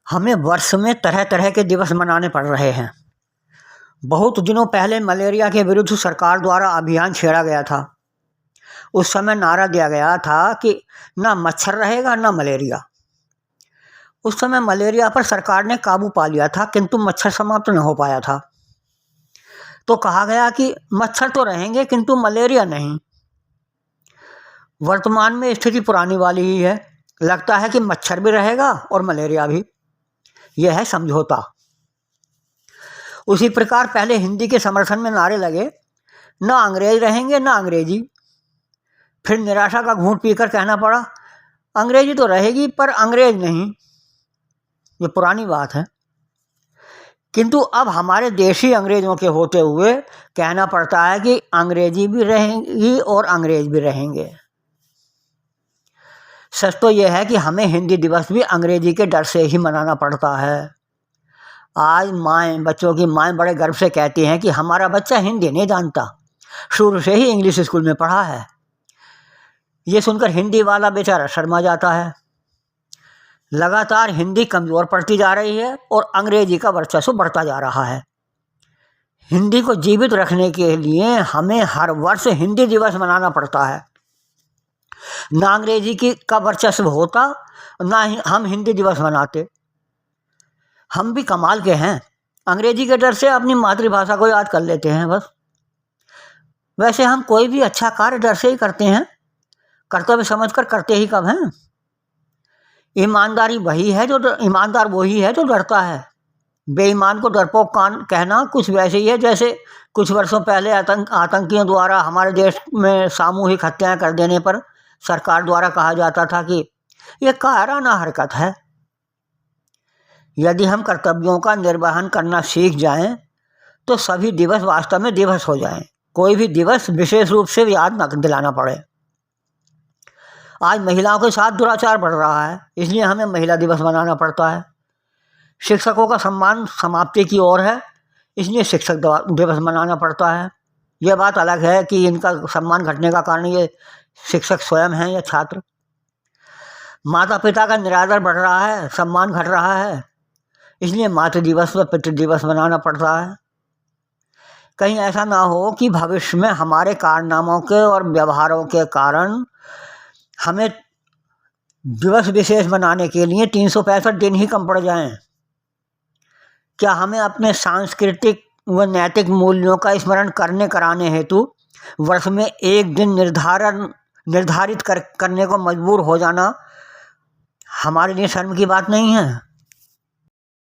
हमें वर्ष में तरह तरह के दिवस मनाने पड़ रहे हैं। बहुत दिनों पहले मलेरिया के विरुद्ध सरकार द्वारा अभियान छेड़ा गया था। उस समय नारा दिया गया था कि ना मच्छर रहेगा ना मलेरिया। उस समय मलेरिया पर सरकार ने काबू पा लिया था, किंतु मच्छर समाप्त नहीं हो पाया था। तो कहा गया कि मच्छर तो रहेंगे किंतु मलेरिया नहीं। वर्तमान में स्थिति पुरानी वाली ही है। लगता है कि मच्छर भी रहेगा और मलेरिया भी। यह है समझौता। उसी प्रकार पहले हिंदी के समर्थन में नारे लगे, ना अंग्रेज रहेंगे ना अंग्रेजी। फिर निराशा का घूंट पीकर कहना पड़ा, अंग्रेजी तो रहेगी पर अंग्रेज नहीं। ये पुरानी बात है। किंतु अब हमारे देशी अंग्रेजों के होते हुए कहना पड़ता है कि अंग्रेजी भी रहेगी और अंग्रेज भी रहेंगे। सच तो यह है कि हमें हिंदी दिवस भी अंग्रेजी के डर से ही मनाना पड़ता है। आज बच्चों की माएँ बड़े गर्व से कहती हैं कि हमारा बच्चा हिंदी नहीं जानता, शुरू से ही इंग्लिश स्कूल में पढ़ा है। ये सुनकर हिंदी वाला बेचारा शर्मा जाता है। लगातार हिंदी कमज़ोर पड़ती जा रही है और अंग्रेजी का वर्चस्व बढ़ता जा रहा है। हिंदी को जीवित रखने के लिए हमें हर वर्ष हिंदी दिवस मनाना पड़ता है। ना अंग्रेजी का वर्चस्व होता, ना ही हम हिंदी दिवस मनाते। हम भी कमाल के हैं, अंग्रेजी के डर से अपनी मातृभाषा को याद कर लेते हैं बस। वैसे हम कोई भी अच्छा कार्य डर से ही करते हैं, कर्तव्य समझकर करते ही कब हैं। ईमानदार वही है जो डरता है। बेईमान को डरपोक कहना कुछ वैसे ही है जैसे कुछ वर्षों पहले आतंकियों द्वारा हमारे देश में सामूहिक हत्याएं कर देने पर सरकार द्वारा कहा जाता था कि यह कायराना हरकत है। यदि हम कर्तव्यों का निर्वहन करना सीख जाएं तो सभी दिवस वास्तव में दिवस हो जाएं। कोई भी दिवस विशेष रूप से याद न दिलाना पड़े। आज महिलाओं के साथ दुराचार बढ़ रहा है, इसलिए हमें महिला दिवस मनाना पड़ता है। शिक्षकों का सम्मान समाप्ति की ओर है, इसलिए शिक्षक दिवस मनाना पड़ता है। यह बात अलग है कि इनका सम्मान घटने का कारण ये शिक्षक स्वयं हैं या छात्र। माता पिता का निरादर बढ़ रहा है, सम्मान घट रहा है, इसलिए मातृ दिवस व पितृ दिवस मनाना पड़ रहा है। कहीं ऐसा ना हो कि भविष्य में हमारे कारनामों के और व्यवहारों के कारण हमें दिवस विशेष मनाने के लिए 365 दिन ही कम पड़ जाएं। क्या हमें अपने सांस्कृतिक व नैतिक मूल्यों का स्मरण कराने हेतु वर्ष में एक दिन निर्धारित करने को मजबूर हो जाना हमारे लिए शर्म की बात नहीं है।